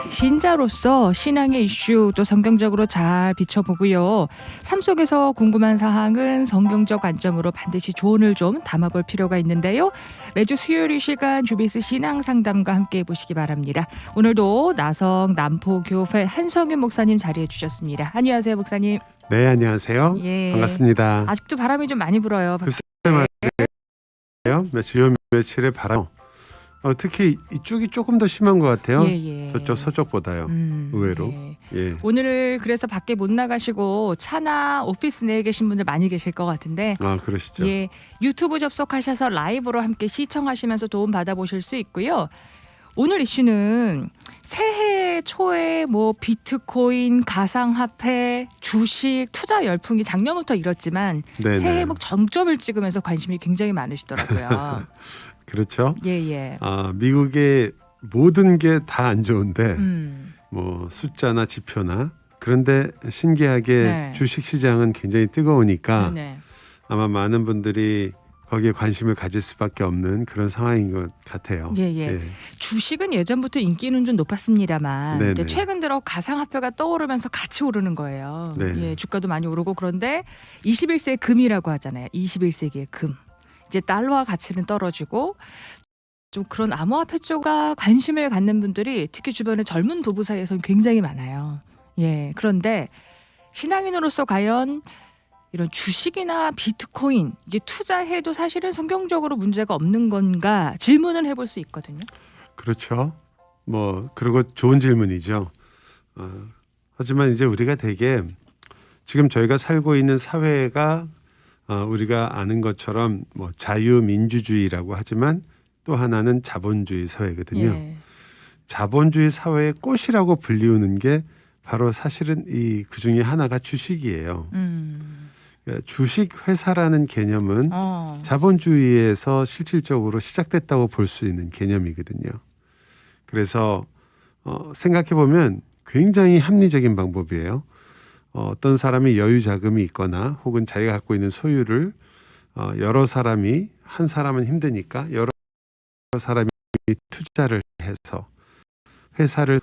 신자로서 신앙의 이슈 또 성경적으로 잘 비춰보고요. 삶 속에서 궁금한 사항은 성경적 관점으로 반드시 조언을 좀 담아볼 필요가 있는데요. 매주 수요일 이 시간 주비스 신앙상담과 함께 해보시기 바랍니다. 오늘도 나성 남포교회 한성윤 목사님 자리해 주셨습니다. 안녕하세요, 목사님. 네, 안녕하세요. 예. 반갑습니다. 아직도 바람이 좀 많이 불어요. 글쎄 말이에요. 며칠의 바람. 특히 이쪽이 조금 더 심한 것 같아요. 예. 저쪽 서쪽보다요. 의외로. 예. 예. 오늘 그래서 밖에 못 나가시고 차나 오피스 내에 계신 분들 많이 계실 것 같은데 아, 그러시죠. 예, 유튜브 접속하셔서 라이브로 함께 시청하시면서 도움 받아보실 수 있고요. 오늘 이슈는 새해 초에 뭐 비트코인, 가상화폐, 주식, 투자 열풍이 작년부터 일었지만 네네. 새해 복 정점을 찍으면서 관심이 굉장히 많으시더라고요. 그렇죠. 예. 미국의 모든 게 다 안 좋은데 뭐 숫자나 지표나 그런데 신기하게 네. 주식시장은 굉장히 뜨거우니까 네. 아마 많은 분들이 거기에 관심을 가질 수밖에 없는 그런 상황인 것 같아요. 예. 주식은 예전부터 인기는 좀 높았습니다만 네네. 이제 최근 들어 가상화폐가 떠오르면서 같이 오르는 거예요. 네. 예, 주가도 많이 오르고 그런데 21세기 금이라고 하잖아요. 21세기의 금. 이제 달러와 가치는 떨어지고 좀 그런 암호화폐 쪽에 관심을 갖는 분들이 특히 주변에 젊은 부부 사이에서는 굉장히 많아요. 예, 그런데 신앙인으로서 과연 이런 주식이나 비트코인 이게 투자해도 사실은 성경적으로 문제가 없는 건가 질문을 해볼 수 있거든요. 그렇죠. 그리고 좋은 질문이죠. 하지만 이제 우리가 되게 지금 저희가 살고 있는 사회가 우리가 아는 것처럼 뭐 자유민주주의라고 하지만 또 하나는 자본주의 사회거든요. 예. 자본주의 사회의 꽃이라고 불리우는 게 바로 사실은 그 중에 하나가 주식이에요. 그러니까 주식 회사라는 개념은 자본주의에서 실질적으로 시작됐다고 볼 수 있는 개념이거든요. 그래서 생각해 보면 굉장히 합리적인 방법이에요. 어떤 사람이 여유 자금이 있거나 혹은 자기가 갖고 있는 소유를 여러 사람이 한 사람은 힘드니까 여러 사람이 투자를 해서 회사를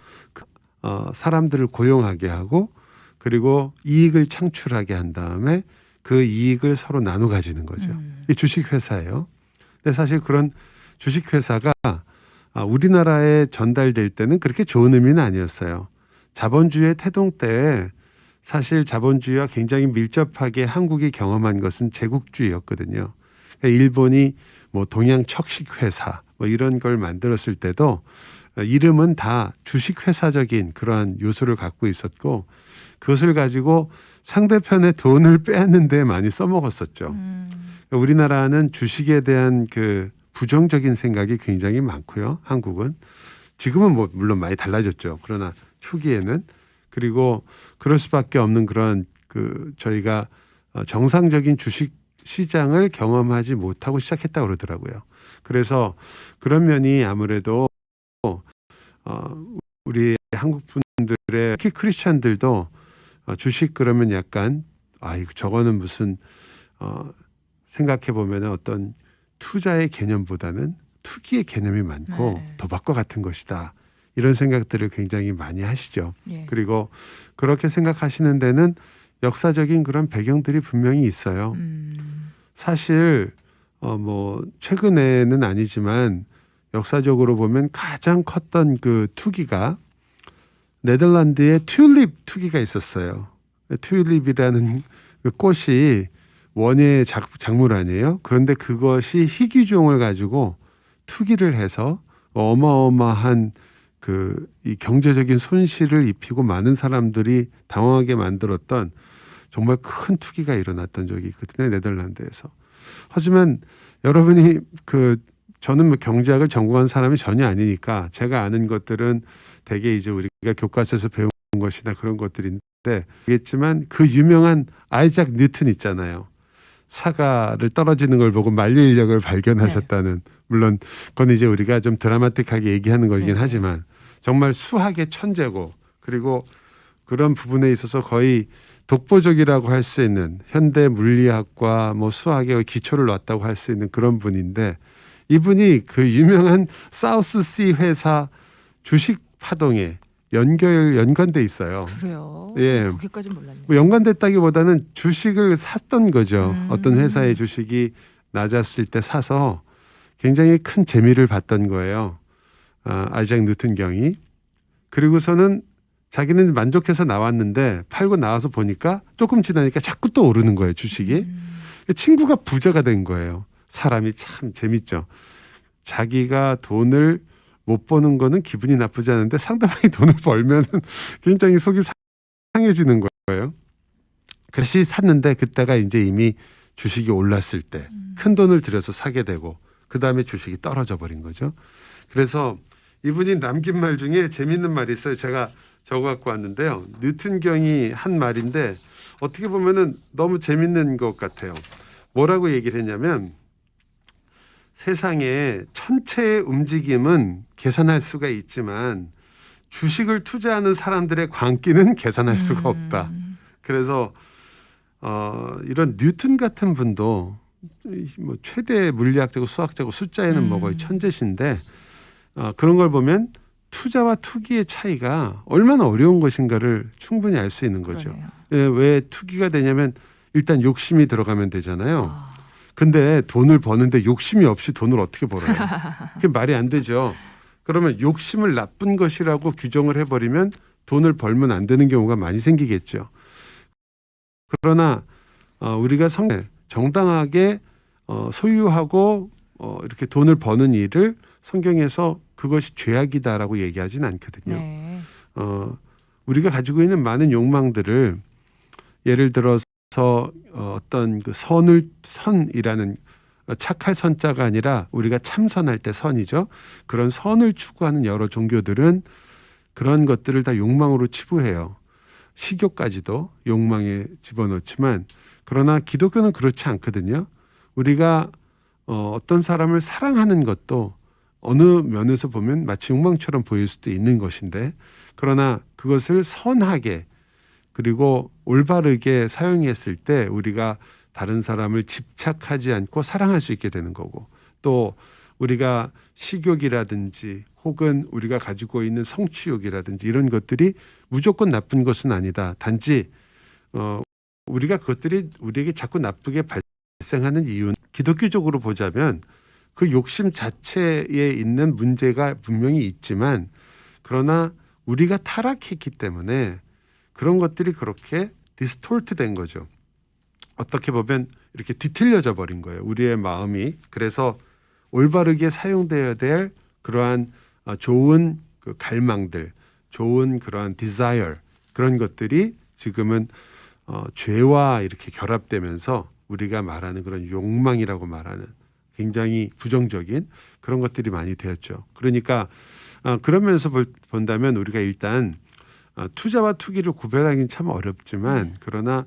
사람들을 고용하게 하고 그리고 이익을 창출하게 한 다음에 그 이익을 서로 나눠 가지는 거죠. 이 주식회사예요. 근데 사실 그런 주식회사가 우리나라에 전달될 때는 그렇게 좋은 의미는 아니었어요. 자본주의의 태동 때 사실 자본주의와 굉장히 밀접하게 한국이 경험한 것은 제국주의였거든요. 일본이 뭐 동양 척식회사 뭐 이런 걸 만들었을 때도 이름은 다 주식회사적인 그러한 요소를 갖고 있었고 그것을 가지고 상대편의 돈을 빼앗는 데 많이 써먹었었죠. 우리나라는 주식에 대한 그 부정적인 생각이 굉장히 많고요. 한국은 지금은 뭐 물론 많이 달라졌죠. 그러나 초기에는 그리고 그럴 수밖에 없는 그런 저희가 정상적인 주식 시장을 경험하지 못하고 시작했다고 그러더라고요. 그래서 그런 면이 아무래도 우리 한국 분들의 특히 크리스찬들도 주식 그러면 약간 저거는 무슨 생각해 보면 어떤 투자의 개념보다는 투기의 개념이 많고 도박과 같은 것이다. 이런 생각들을 굉장히 많이 하시죠. 예. 그리고 그렇게 생각하시는 데는 역사적인 그런 배경들이 분명히 있어요. 사실 최근에는 아니지만 역사적으로 보면 가장 컸던 그 투기가 네덜란드의 튤립 투기가 있었어요. 튤립이라는 그 꽃이 원예 작물 아니에요. 그런데 그것이 희귀종을 가지고 투기를 해서 어마어마한 이 경제적인 손실을 입히고 많은 사람들이 당황하게 만들었던 정말 큰 투기가 일어났던 적이 있거든요. 네덜란드에서. 하지만 여러분이 저는 뭐 경제학을 전공한 사람이 전혀 아니니까 제가 아는 것들은 대개 이제 우리가 교과서에서 배운 것이나 그런 것들인데 알겠지만 그 유명한 아이작 뉴턴 있잖아요. 사과를 떨어지는 걸 보고 만리인력을 발견하셨다는 물론 그건 이제 우리가 좀 드라마틱하게 얘기하는 거긴 하지만 정말 수학의 천재고 그리고 그런 부분에 있어서 거의 독보적이라고 할 수 있는 현대 물리학과 뭐 수학의 기초를 놨다고 할 수 있는 그런 분인데 이분이 그 유명한 사우스시 회사 주식 파동에 연관돼 있어요. 그래요? 예. 거기까지는 몰랐네요. 뭐 연관됐다기보다는 주식을 샀던 거죠. 어떤 회사의 음. 주식이 낮았을 때 사서 굉장히 큰 재미를 봤던 거예요. 아이작 뉴튼 경이. 그리고서는 자기는 만족해서 나왔는데 팔고 나와서 보니까 조금 지나니까 자꾸 또 오르는 거예요, 주식이. 친구가 부자가 된 거예요. 사람이 참 재밌죠. 자기가 돈을 못 버는 거는 기분이 나쁘지 않은데 상대방이 돈을 벌면 굉장히 속이 상해지는 거예요. 그래서 샀는데 그때가 이제 이미 주식이 올랐을 때 큰 돈을 들여서 사게 되고 그 다음에 주식이 떨어져 버린 거죠. 그래서 이분이 남긴 말 중에 재밌는 말이 있어요. 제가 적어 갖고 왔는데요. 뉴튼 경이 한 말인데 어떻게 보면은 너무 재밌는 것 같아요. 뭐라고 얘기를 했냐면 세상에 천체의 움직임은 계산할 수가 있지만 주식을 투자하는 사람들의 광기는 계산할 수가 없다. 그래서 이런 뉴튼 같은 분도 뭐 최대 물리학자고 수학자고 숫자에는 뭐 거의 천재신데 그런 걸 보면 투자와 투기의 차이가 얼마나 어려운 것인가를 충분히 알 수 있는 거죠. 예, 왜 투기가 되냐면 일단 욕심이 들어가면 되잖아요. 근데 돈을 버는데 욕심이 없이 돈을 어떻게 벌어요? 그게 말이 안 되죠. 그러면 욕심을 나쁜 것이라고 규정을 해버리면 돈을 벌면 안 되는 경우가 많이 생기겠죠. 그러나 우리가 정당하게 소유하고 이렇게 돈을 버는 일을 성경에서 그것이 죄악이다라고 얘기하진 않거든요. 네. 우리가 가지고 있는 많은 욕망들을 예를 들어서 어떤 그 선이라는 착할 선자가 아니라 우리가 참선할 때 선이죠. 그런 선을 추구하는 여러 종교들은 그런 것들을 다 욕망으로 치부해요. 식욕까지도 욕망에 집어넣지만 그러나 기독교는 그렇지 않거든요. 우리가 어떤 사람을 사랑하는 것도 어느 면에서 보면 마치 욕망처럼 보일 수도 있는 것인데 그러나 그것을 선하게 그리고 올바르게 사용했을 때 우리가 다른 사람을 집착하지 않고 사랑할 수 있게 되는 거고 또 우리가 식욕이라든지 혹은 우리가 가지고 있는 성취욕이라든지 이런 것들이 무조건 나쁜 것은 아니다. 단지 우리가 그것들이 우리에게 자꾸 나쁘게 발생하는 이유는 기독교적으로 보자면 그 욕심 자체에 있는 문제가 분명히 있지만 그러나 우리가 타락했기 때문에 그런 것들이 그렇게 디스톨트 된 거죠. 어떻게 보면 이렇게 뒤틀려져 버린 거예요. 우리의 마음이. 그래서 올바르게 사용되어야 될 그러한 좋은 그 갈망들, 좋은 그러한 desire 그런 것들이 지금은 죄와 이렇게 결합되면서 우리가 말하는 그런 욕망이라고 말하는 굉장히 부정적인 그런 것들이 많이 되었죠. 그러니까 그런 면에서 본다면 우리가 일단 투자와 투기를 구별하기는 참 어렵지만 그러나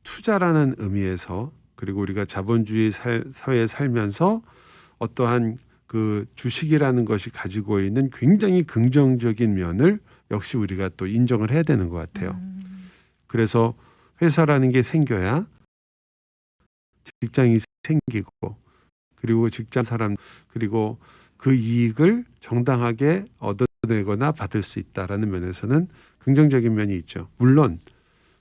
투자라는 의미에서 그리고 우리가 자본주의 사회에 살면서 어떠한 그 주식이라는 것이 가지고 있는 굉장히 긍정적인 면을 역시 우리가 또 인정을 해야 되는 것 같아요. 그래서 회사라는 게 생겨야 직장이 생기고 그리고 직장 사람 그리고 그 이익을 정당하게 얻어내거나 받을 수 있다라는 면에서는 긍정적인 면이 있죠. 물론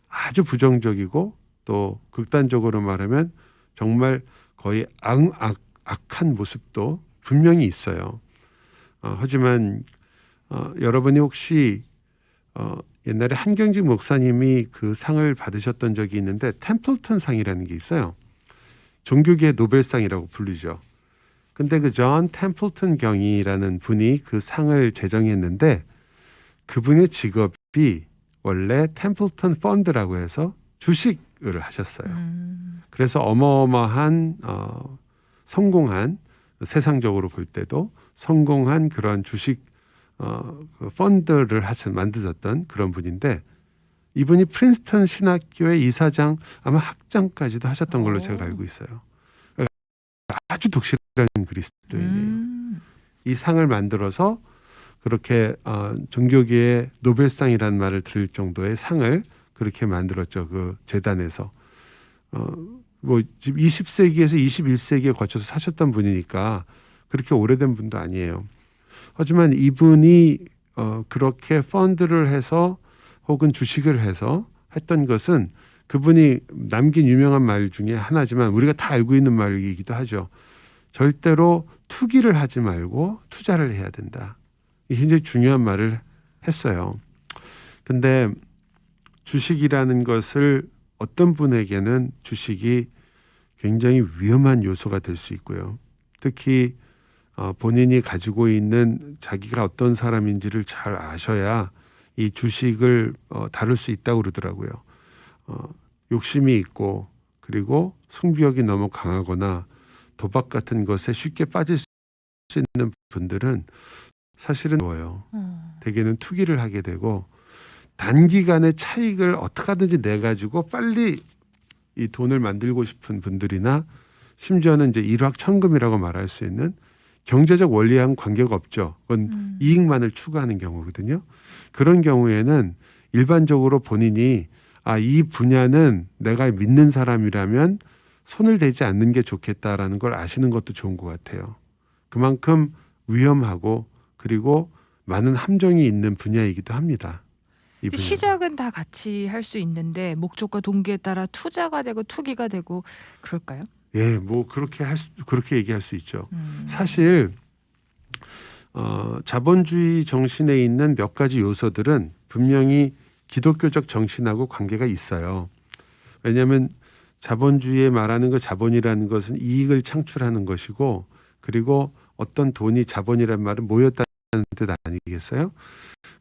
아주 부정적이고 또 극단적으로 말하면 정말 거의 악한 모습도 분명히 있어요. 하지만 여러분이 혹시 옛날에 한경직 목사님이 그 상을 받으셨던 적이 있는데 템플턴 상이라는 게 있어요. 종교계의 노벨상이라고 부르죠. 근데 그 존 템플턴 경이라는 분이 그 상을 제정했는데 그분의 직업이 원래 템플턴 펀드라고 해서 주식을 하셨어요. 그래서 어마어마한 성공한 세상적으로 볼 때도 성공한 그런 주식 그 펀드를 만드셨던 그런 분인데 이분이 프린스턴 신학교의 이사장 아마 학장까지도 하셨던 걸로 제가 알고 있어요. 아주 독실한 그리스도인이에요. 이 상을 만들어서 그렇게 종교계의 노벨상이라는 말을 들을 정도의 상을 그렇게 만들었죠. 그 재단에서. 뭐 지금 20세기에서 21세기에 거쳐서 사셨던 분이니까 그렇게 오래된 분도 아니에요. 하지만 이분이 그렇게 펀드를 해서 혹은 주식을 해서 했던 것은 그분이 남긴 유명한 말 중에 하나지만 우리가 다 알고 있는 말이기도 하죠. 절대로 투기를 하지 말고 투자를 해야 된다. 이게 굉장히 중요한 말을 했어요. 근데 주식이라는 것을 어떤 분에게는 주식이 굉장히 위험한 요소가 될 수 있고요. 특히 본인이 가지고 있는 자기가 어떤 사람인지를 잘 아셔야 이 주식을 다룰 수 있다고 그러더라고요. 욕심이 있고 그리고 승부욕이 너무 강하거나 도박 같은 것에 쉽게 빠질 수 있는 분들은 사실은 어려워요. 대개는 투기를 하게 되고 단기간의 차익을 어떻게 하든지 내 가지고 빨리 이 돈을 만들고 싶은 분들이나 심지어는 이제 일확천금이라고 말할 수 있는 경제적 원리와는 관계가 없죠. 그건 이익만을 추구하는 경우거든요. 그런 경우에는 일반적으로 본인이 이 분야는 내가 믿는 사람이라면 손을 대지 않는 게 좋겠다라는 걸 아시는 것도 좋은 것 같아요. 그만큼 위험하고 그리고 많은 함정이 있는 분야이기도 합니다. 이 분야는. 시작은 다 같이 할 수 있는데 목적과 동기에 따라 투자가 되고 투기가 되고 그럴까요? 예, 뭐 그렇게 얘기할 수 있죠. 사실 자본주의 정신에 있는 몇 가지 요소들은 분명히 기독교적 정신하고 관계가 있어요. 왜냐하면 자본주의에 말하는 그 자본이라는 것은 이익을 창출하는 것이고 그리고 어떤 돈이 자본이란 말은 모였다는 뜻 아니겠어요?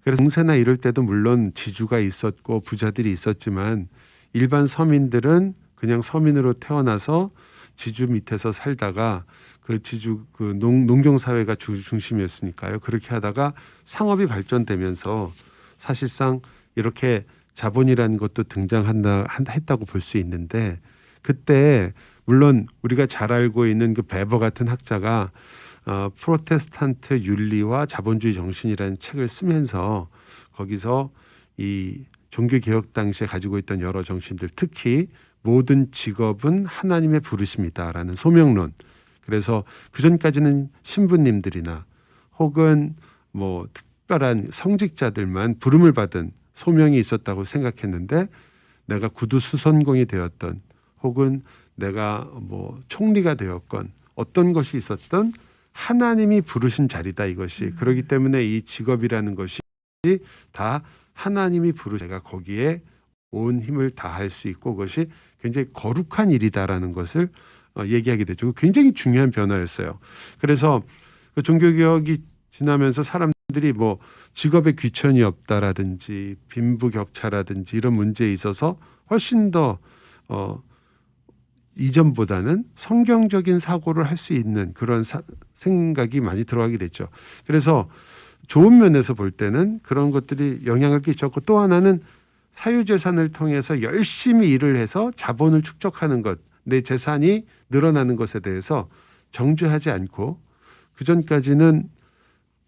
그래서 공세나 이럴 때도 물론 지주가 있었고 부자들이 있었지만 일반 서민들은 그냥 서민으로 태어나서 지주 밑에서 살다가 그 지주 그 농경 사회가 중심이었으니까요. 그렇게 하다가 상업이 발전되면서 사실상 이렇게 자본이라는 것도 했다고 볼 수 있는데 그때 물론 우리가 잘 알고 있는 그 베버 같은 학자가 프로테스탄트 윤리와 자본주의 정신이라는 책을 쓰면서 거기서 이 종교 개혁 당시에 가지고 있던 여러 정신들 특히 모든 직업은 하나님의 부르심이다라는 소명론. 그래서 그 전까지는 신부님들이나 혹은 뭐 특별한 성직자들만 부름을 받은 소명이 있었다고 생각했는데 내가 구두 수선공이 되었던 혹은 내가 뭐 총리가 되었건 어떤 것이 있었던 하나님이 부르신 자리다 이것이. 그렇기 때문에 이 직업이라는 것이 다 하나님이 부르신 내가 거기에 온 힘을 다할 수 있고 그것이 굉장히 거룩한 일이다라는 것을 얘기하게 되죠. 굉장히 중요한 변화였어요. 그래서 그 종교개혁이 지나면서 사람들이 뭐 직업에 귀천이 없다라든지 빈부격차라든지 이런 문제에 있어서 훨씬 더 이전보다는 성경적인 사고를 할 수 있는 그런 생각이 많이 들어가게 됐죠. 그래서 좋은 면에서 볼 때는 그런 것들이 영향을 끼쳤고 또 하나는 사유재산을 통해서 열심히 일을 해서 자본을 축적하는 것, 내 재산이 늘어나는 것에 대해서 정죄하지 않고 그전까지는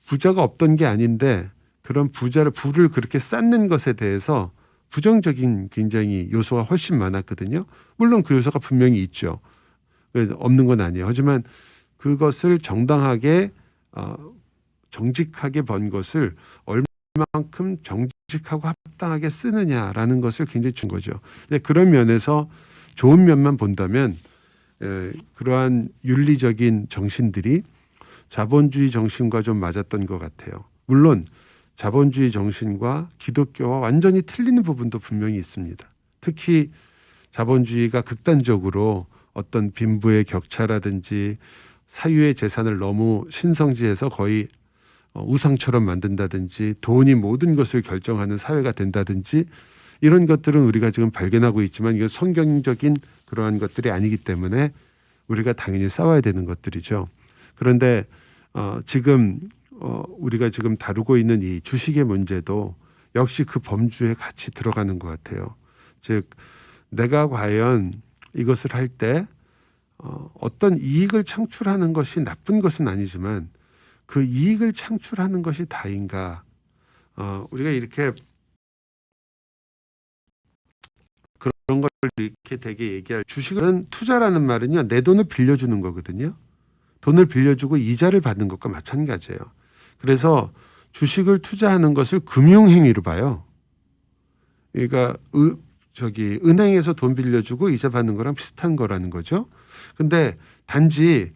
부자가 없던 게 아닌데 그런 부를 그렇게 쌓는 것에 대해서 부정적인 굉장히 요소가 훨씬 많았거든요. 물론 그 요소가 분명히 있죠. 없는 건 아니에요. 하지만 그것을 정당하게 정직하게 번 것을 얼마만큼 정직하고 합당하게 쓰느냐라는 것을 굉장히 준 거죠. 근데 그런 면에서 좋은 면만 본다면 그러한 윤리적인 정신들이 자본주의 정신과 좀 맞았던 것 같아요. 물론 자본주의 정신과 기독교와 완전히 틀리는 부분도 분명히 있습니다. 특히 자본주의가 극단적으로 어떤 빈부의 격차라든지 사유의 재산을 너무 신성시해서 거의 우상처럼 만든다든지 돈이 모든 것을 결정하는 사회가 된다든지 이런 것들은 우리가 지금 발견하고 있지만 이건 성경적인 그러한 것들이 아니기 때문에 우리가 당연히 싸워야 되는 것들이죠. 그런데 지금 우리가 지금 다루고 있는 이 주식의 문제도 역시 그 범주에 같이 들어가는 것 같아요. 즉 내가 과연 이것을 할 때 어떤 이익을 창출하는 것이 나쁜 것은 아니지만 그 이익을 창출하는 것이 다인가? 우리가 이렇게 그런 걸 이렇게 되게 얘기할 주식은 투자라는 말은요 내 돈을 빌려주는 거거든요. 돈을 빌려주고 이자를 받는 것과 마찬가지예요. 그래서 주식을 투자하는 것을 금융행위로 봐요. 그러니까 은행에서 돈 빌려주고 이자 받는 거랑 비슷한 거라는 거죠. 근데 단지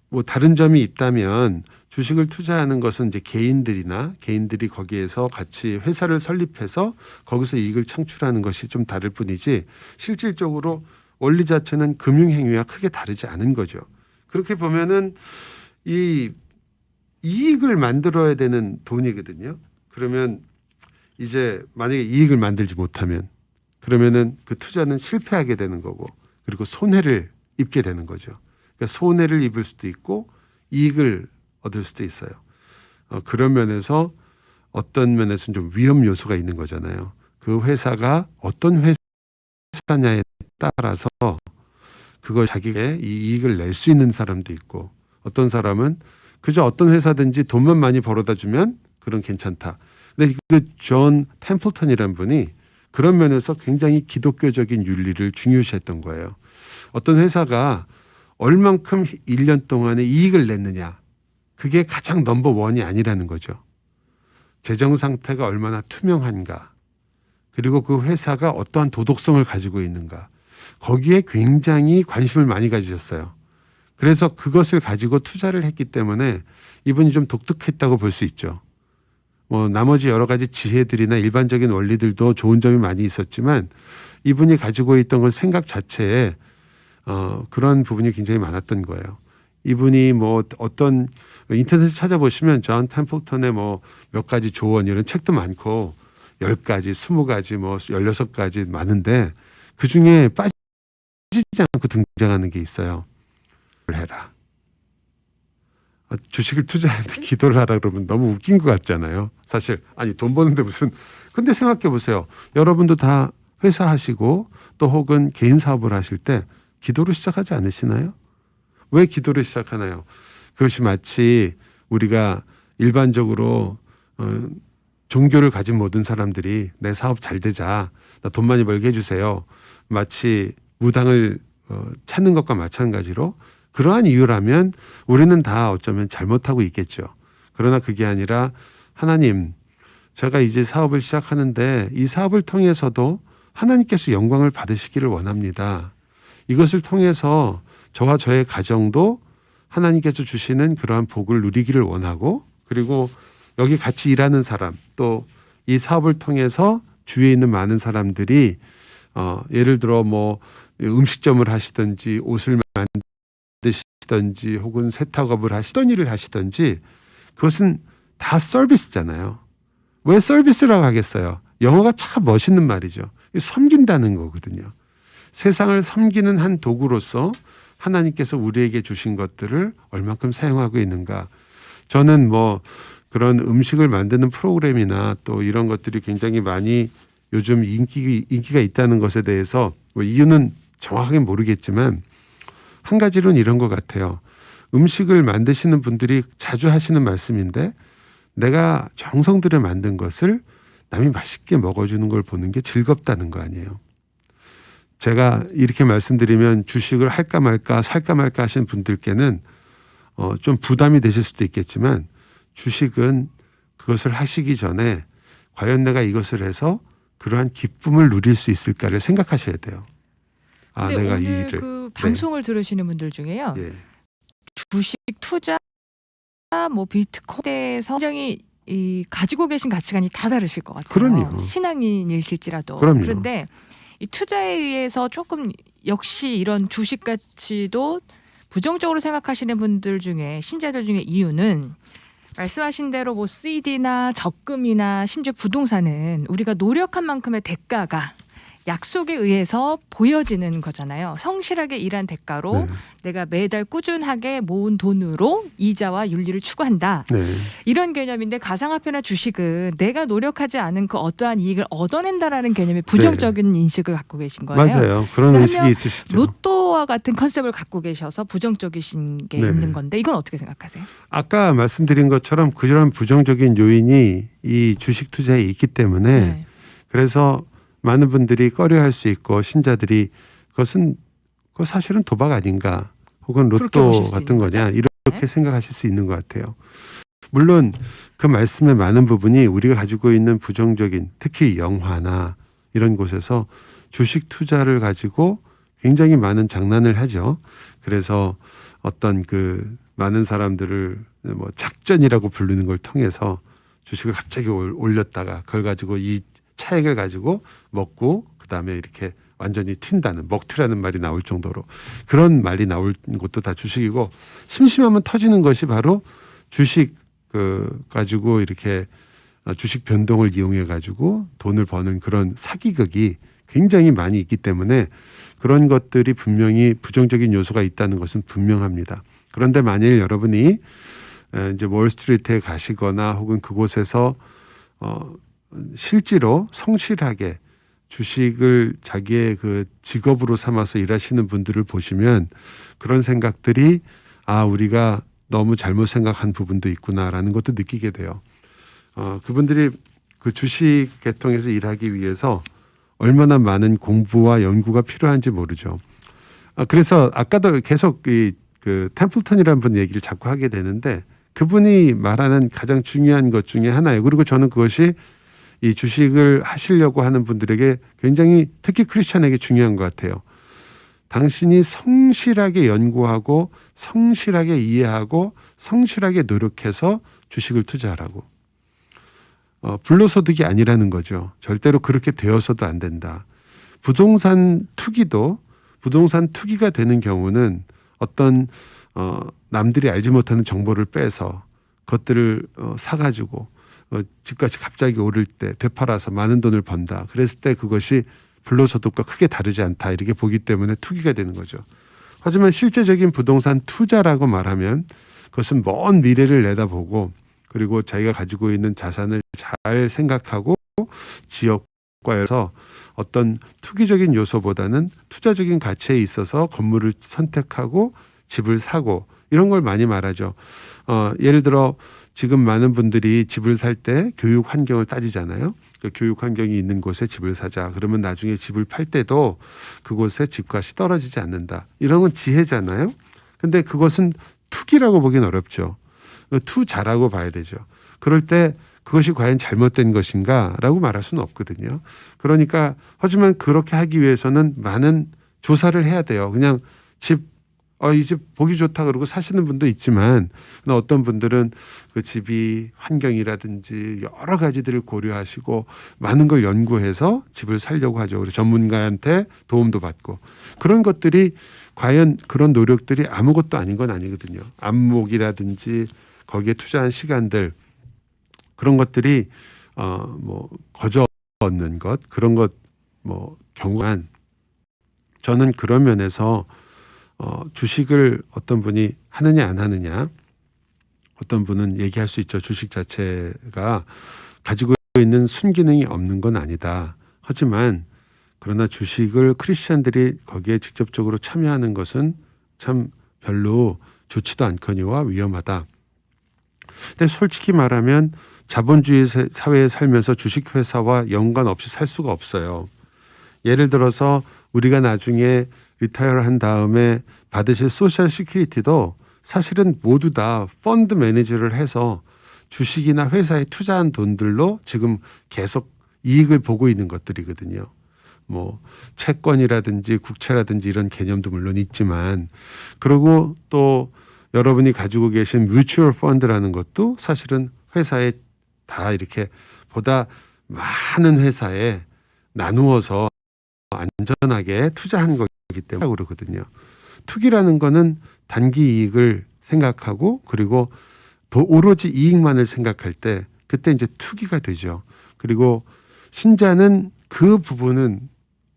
뭐 다른 점이 있다면 주식을 투자하는 것은 이제 개인들이 거기에서 같이 회사를 설립해서 거기서 이익을 창출하는 것이 좀 다를 뿐이지 실질적으로 원리 자체는 금융행위와 크게 다르지 않은 거죠. 그렇게 보면은 이 이익을 만들어야 되는 돈이거든요. 그러면 이제 만약에 이익을 만들지 못하면 그러면은 그 투자는 실패하게 되는 거고 그리고 손해를 입게 되는 거죠. 그러니까 손해를 입을 수도 있고 이익을 얻을 수도 있어요. 그런 면에서 어떤 면에서는 좀 위험 요소가 있는 거잖아요. 그 회사가 어떤 회사냐에 따라서 그걸 자기의 이 이익을 낼 수 있는 사람도 있고 어떤 사람은 그저 어떤 회사든지 돈만 많이 벌어다 주면 그런 괜찮다. 근데 그 존 템플턴이라는 분이 그런 면에서 굉장히 기독교적인 윤리를 중요시했던 거예요. 어떤 회사가 얼만큼 1년 동안에 이익을 냈느냐. 그게 가장 넘버 원이 아니라는 거죠. 재정 상태가 얼마나 투명한가. 그리고 그 회사가 어떠한 도덕성을 가지고 있는가. 거기에 굉장히 관심을 많이 가지셨어요. 그래서 그것을 가지고 투자를 했기 때문에 이분이 좀 독특했다고 볼 수 있죠. 뭐 나머지 여러 가지 지혜들이나 일반적인 원리들도 좋은 점이 많이 있었지만 이분이 가지고 있던 건 생각 자체에 그런 부분이 굉장히 많았던 거예요. 이분이 뭐 어떤 인터넷을 찾아보시면 존 템플턴의 뭐 몇 가지 조언 이런 책도 많고 10가지, 20가지, 뭐 16가지 많은데 그중에 빠지지 않고 등장하는 게 있어요. 해라. 주식을 투자하는데 기도를 하라 그러면 너무 웃긴 것 같잖아요. 사실 아니 돈 버는데 무슨 근데 생각해 보세요. 여러분도 다 회사 하시고 또 혹은 개인 사업을 하실 때 기도로 시작하지 않으시나요? 왜 기도를 시작하나요? 그것이 마치 우리가 일반적으로 종교를 가진 모든 사람들이 내 사업 잘 되자, 나 돈 많이 벌게 해주세요. 마치 무당을 찾는 것과 마찬가지로 그러한 이유라면 우리는 다 어쩌면 잘못하고 있겠죠. 그러나 그게 아니라 하나님, 제가 이제 사업을 시작하는데 이 사업을 통해서도 하나님께서 영광을 받으시기를 원합니다. 이것을 통해서 저와 저의 가정도 하나님께서 주시는 그러한 복을 누리기를 원하고 그리고 여기 같이 일하는 사람 또 이 사업을 통해서 주위에 있는 많은 사람들이 예를 들어 뭐 음식점을 하시든지 옷을 만드시든지 혹은 세탁업을 하시던 일을 하시든지 그것은 다 서비스잖아요. 왜 서비스라고 하겠어요? 영어가 참 멋있는 말이죠. 섬긴다는 거거든요. 세상을 섬기는 한 도구로서 하나님께서 우리에게 주신 것들을 얼만큼 사용하고 있는가. 저는 뭐 그런 음식을 만드는 프로그램이나 또 이런 것들이 굉장히 많이 요즘 인기가 있다는 것에 대해서 뭐 이유는 정확하게 모르겠지만 한 가지로는 이런 것 같아요. 음식을 만드시는 분들이 자주 하시는 말씀인데 내가 정성 들여 만든 것을 남이 맛있게 먹어주는 걸 보는 게 즐겁다는 거 아니에요. 제가 이렇게 말씀드리면 주식을 할까 말까 살까 말까 하시는 분들께는 좀 부담이 되실 수도 있겠지만 주식은 그것을 하시기 전에 과연 내가 이것을 해서 그러한 기쁨을 누릴 수 있을까를 생각하셔야 돼요. 아, 근데 내가 이 오늘 일을 그 방송을 들으시는 분들 중에요. 예. 주식 투자 뭐 비트코인에서 굉장히 이 가지고 계신 가치관이 다 다르실 것 같아요. 그럼요. 신앙인이실지라도. 그럼요. 그런데 이 투자에 의해서 조금 역시 이런 주식 가치도 부정적으로 생각하시는 분들 중에 신자들 중에 이유는 말씀하신 대로 뭐 CD나 적금이나 심지어 부동산은 우리가 노력한 만큼의 대가가 약속에 의해서 보여지는 거잖아요. 성실하게 일한 대가로 네. 내가 매달 꾸준하게 모은 돈으로 이자와 윤리를 추구한다. 네. 이런 개념인데 가상화폐나 주식은 내가 노력하지 않은 그 어떠한 이익을 얻어낸다라는 개념의 부정적인 인식을 갖고 계신 거예요. 맞아요. 그런 그러면 의식이 있으시죠. 로또와 같은 컨셉을 갖고 계셔서 부정적이신 게 네. 있는 건데 이건 어떻게 생각하세요? 아까 말씀드린 것처럼 그런 부정적인 요인이 이 주식 투자에 있기 때문에 네. 그래서 많은 분들이 꺼려할 수 있고 신자들이 그것은 사실은 도박 아닌가 혹은 그렇게 로또 보실 수 같은 있는 거냐 거죠? 이렇게 네. 생각하실 수 있는 것 같아요. 물론 그 말씀의 많은 부분이 우리가 가지고 있는 부정적인, 특히 영화나 이런 곳에서 주식 투자를 가지고 굉장히 많은 장난을 하죠. 그래서 어떤 그 많은 사람들을 뭐 작전이라고 부르는 걸 통해서 주식을 갑자기 올렸다가 그걸 가지고 이 차액을 가지고 먹고 그다음에 이렇게 완전히 튄다는, 먹튀라는 말이 나올 정도로 그런 말이 나올 것도 다 주식이고, 심심하면 터지는 것이 바로 주식 가지고 이렇게 주식 변동을 이용해 가지고 돈을 버는 그런 사기극이 굉장히 많이 있기 때문에 그런 것들이 분명히 부정적인 요소가 있다는 것은 분명합니다. 그런데 만일 여러분이 이제 월스트리트에 가시거나 혹은 그곳에서 실제로 성실하게 주식을 자기의 그 직업으로 삼아서 일하시는 분들을 보시면 그런 생각들이 우리가 너무 잘못 생각한 부분도 있구나라는 것도 느끼게 돼요. 그분들이 그 주식 계통에서 일하기 위해서 얼마나 많은 공부와 연구가 필요한지 모르죠. 그래서 아까도 계속 그 템플턴이라는 분 얘기를 자꾸 하게 되는데 그분이 말하는 가장 중요한 것 중에 하나예요. 그리고 저는 그것이 이 주식을 하시려고 하는 분들에게 굉장히, 특히 크리스천에게 중요한 것 같아요. 당신이 성실하게 연구하고 성실하게 이해하고 성실하게 노력해서 주식을 투자하라고. 불로소득이 아니라는 거죠. 절대로 그렇게 되어서도 안 된다. 부동산 투기가 되는 경우는 어떤 남들이 알지 못하는 정보를 빼서 그것들을 사가지고 집값이 갑자기 오를 때 되팔아서 많은 돈을 번다. 그랬을 때 그것이 불로소득과 크게 다르지 않다. 이렇게 보기 때문에 투기가 되는 거죠. 하지만 실제적인 부동산 투자라고 말하면 그것은 먼 미래를 내다보고 그리고 자기가 가지고 있는 자산을 잘 생각하고 지역과에서 어떤 투기적인 요소보다는 투자적인 가치에 있어서 건물을 선택하고 집을 사고 이런 걸 많이 말하죠. 예를 들어 지금 많은 분들이 집을 살 때 교육 환경을 따지잖아요. 그 교육 환경이 있는 곳에 집을 사자. 그러면 나중에 집을 팔 때도 그곳에 집값이 떨어지지 않는다. 이런 건 지혜잖아요. 근데 그것은 투기라고 보기는 어렵죠. 투자라고 봐야 되죠. 그럴 때 그것이 과연 잘못된 것인가라고 말할 수는 없거든요. 그러니까 하지만 그렇게 하기 위해서는 많은 조사를 해야 돼요. 그냥 이 집 보기 좋다 그러고 사시는 분도 있지만 어떤 분들은 그 집이 환경이라든지 여러 가지들을 고려하시고 많은 걸 연구해서 집을 살려고 하죠. 그리고 전문가한테 도움도 받고 그런 것들이 과연 그런 노력들이 아무것도 아닌 건 아니거든요. 안목이라든지 거기에 투자한 시간들 그런 것들이 뭐 거저 얻는 것 그런 것 뭐 경우한 저는 그런 면에서 주식을 어떤 분이 하느냐 안 하느냐 어떤 분은 얘기할 수 있죠. 주식 자체가 가지고 있는 순기능이 없는 건 아니다. 하지만 그러나 주식을 크리스천들이 거기에 직접적으로 참여하는 것은 참 별로 좋지도 않거니와 위험하다. 근데 솔직히 말하면 자본주의 사회에 살면서 주식회사와 연관 없이 살 수가 없어요. 예를 들어서 우리가 나중에 리타이어를 한 다음에 받으실 소셜 시큐리티도 사실은 모두 다 펀드 매니저를 해서 주식이나 회사에 투자한 돈들로 지금 계속 이익을 보고 있는 것들이거든요. 뭐 채권이라든지 국채라든지 이런 개념도 물론 있지만 그리고 또 여러분이 가지고 계신 뮤추얼 펀드라는 것도 사실은 회사에 다 이렇게 보다 많은 회사에 나누어서 안전하게 투자한 거기 때문에 그러거든요. 투기라는 거는 단기 이익을 생각하고 그리고 오로지 이익만을 생각할 때 그때 이제 투기가 되죠. 그리고 신자는 그 부분은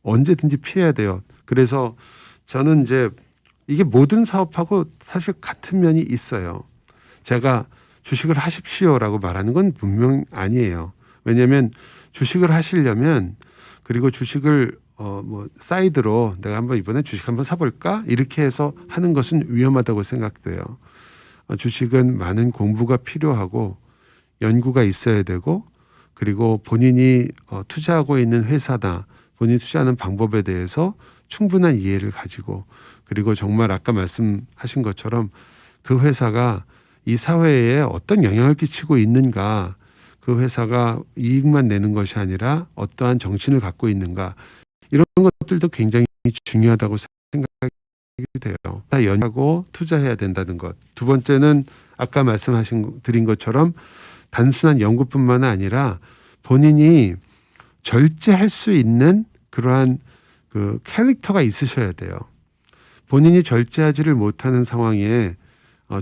언제든지 피해야 돼요. 그래서 저는 이제 이게 모든 사업하고 사실 같은 면이 있어요. 제가 주식을 하십시오라고 말하는 건 분명 아니에요. 왜냐하면 주식을 하시려면 그리고 주식을 뭐 사이드로 내가 한번 이번에 주식 한번 사볼까 이렇게 해서 하는 것은 위험하다고 생각돼요. 주식은 많은 공부가 필요하고 연구가 있어야 되고 그리고 본인이 투자하고 있는 회사나 본인이 투자하는 방법에 대해서 충분한 이해를 가지고 그리고 정말 아까 말씀하신 것처럼 그 회사가 이 사회에 어떤 영향을 끼치고 있는가, 그 회사가 이익만 내는 것이 아니라 어떠한 정신을 갖고 있는가, 이런 것들도 굉장히 중요하다고 생각이 돼요. 다 연하고 투자해야 된다는 것. 두 번째는 아까 드린 것처럼 단순한 연구뿐만 아니라 본인이 절제할 수 있는 그러한 그 캐릭터가 있으셔야 돼요. 본인이 절제하지를 못하는 상황에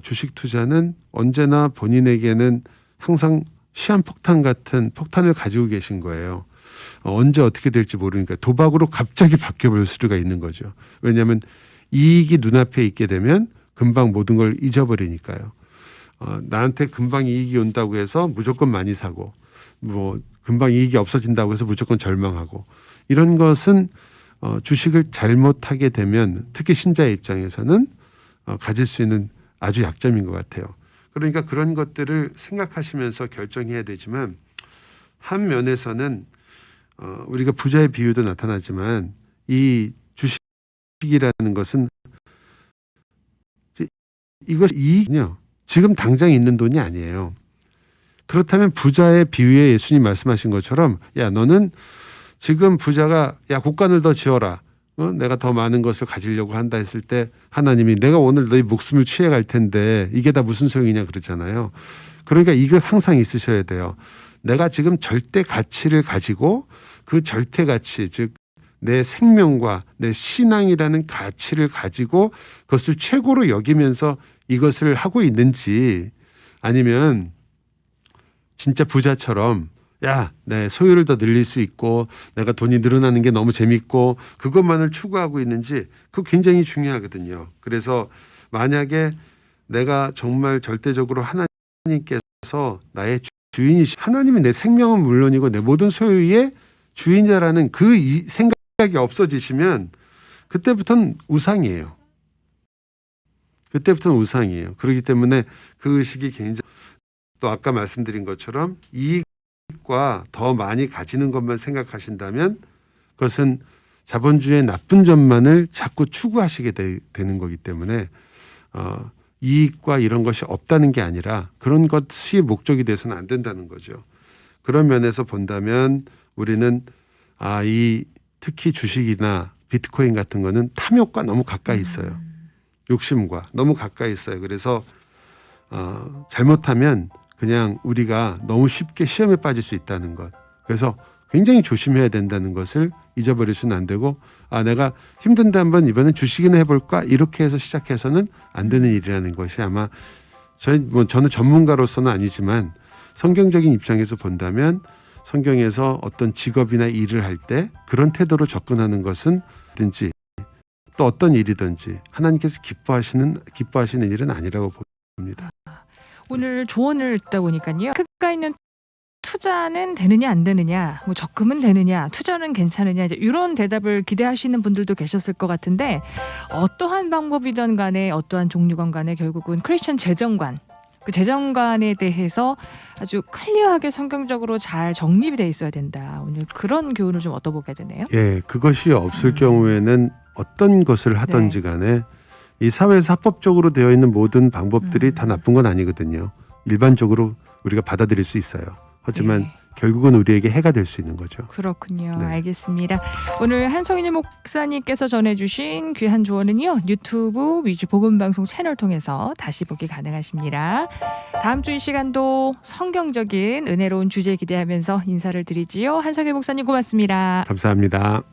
주식 투자는 언제나 본인에게는 항상 시한폭탄 같은 폭탄을 가지고 계신 거예요. 언제 어떻게 될지 모르니까 도박으로 갑자기 바뀌어버릴 수가 있는 거죠. 왜냐하면 이익이 눈앞에 있게 되면 금방 모든 걸 잊어버리니까요. 나한테 금방 이익이 온다고 해서 무조건 많이 사고, 뭐 금방 이익이 없어진다고 해서 무조건 절망하고, 이런 것은 주식을 잘못하게 되면 특히 신자의 입장에서는 가질 수 있는 아주 약점인 것 같아요. 그러니까 그런 것들을 생각하시면서 결정해야 되지만, 한 면에서는 우리가 부자의 비유도 나타나지만 이 주식이라는 것은 이것이 이익이요. 지금 당장 있는 돈이 아니에요. 그렇다면 부자의 비유에 예수님 말씀하신 것처럼, 야, 너는 지금 부자가 야, 곳간을 더 지어라. 내가 더 많은 것을 가지려고 한다 했을 때 하나님이 내가 오늘 너희 목숨을 취해갈 텐데 이게 다 무슨 소용이냐 그러잖아요. 그러니까 이거 항상 있으셔야 돼요. 내가 지금 절대 가치를 가지고 그 절대 가치, 즉 내 생명과 내 신앙이라는 가치를 가지고 그것을 최고로 여기면서 이것을 하고 있는지, 아니면 진짜 부자처럼 야, 내 소유를 더 늘릴 수 있고 내가 돈이 늘어나는 게 너무 재밌고 그것만을 추구하고 있는지, 그거 굉장히 중요하거든요. 그래서 만약에 내가 정말 절대적으로 하나님께서 나의 주인이시, 하나님이 내 생명은 물론이고 내 모든 소유의 주인이라는 그 생각이 없어지시면 그때부터는 우상이에요. 그때부터는 우상이에요. 그렇기 때문에 그 의식이 굉장히, 또 아까 말씀드린 것처럼 이익과 더 많이 가지는 것만 생각하신다면 그것은 자본주의의 나쁜 점만을 자꾸 추구하시게 되는 거기 때문에 이익과 이런 것이 없다는 게 아니라 그런 것이 목적이 돼서는 안 된다는 거죠. 그런 면에서 본다면 우리는 특히 주식이나 비트코인 같은 거는 탐욕과 너무 가까이 있어요. 욕심과 너무 가까이 있어요. 그래서 잘못하면 그냥 우리가 너무 쉽게 시험에 빠질 수 있다는 것. 그래서 굉장히 조심해야 된다는 것을 잊어버리시면 안 되고, 내가 힘든데 한번 이번엔 주식이나 해볼까, 이렇게 해서 시작해서는 안 되는 일이라는 것이, 아마 저는 전문가로서는 아니지만 성경적인 입장에서 본다면 성경에서 어떤 직업이나 일을 할 때 그런 태도로 접근하는 것은 든지 또 어떤 일이든지 하나님께서 기뻐하시는 일은 아니라고 봅니다. 오늘 조언을 듣다 보니까요, 가까이 있는 투자는 되느냐 안 되느냐, 뭐 적금은 되느냐, 투자는 괜찮으냐, 이제 이런 대답을 기대하시는 분들도 계셨을 것 같은데, 어떠한 방법이든 간에 어떠한 종류건 간에 결국은 크리스천 재정관, 그 재정관에 대해서 아주 클리어하게 성경적으로 잘 정립이 돼 있어야 된다. 오늘 그런 교훈을 좀 얻어보게 되네요. 예, 그것이 없을 경우에는 어떤 것을 하든지 간에 이 사회에서 합법적으로 되어 있는 모든 방법들이 다 나쁜 건 아니거든요. 일반적으로 우리가 받아들일 수 있어요. 하지만 결국은 우리에게 해가 될 수 있는 거죠. 그렇군요. 네. 알겠습니다. 오늘 한성인 목사님께서 전해주신 귀한 조언은요, 유튜브 위주 복음방송 채널 통해서 다시 보기 가능하십니다. 다음 주 이 시간도 성경적인 은혜로운 주제 기대하면서 인사를 드리지요. 한성인 목사님 고맙습니다. 감사합니다.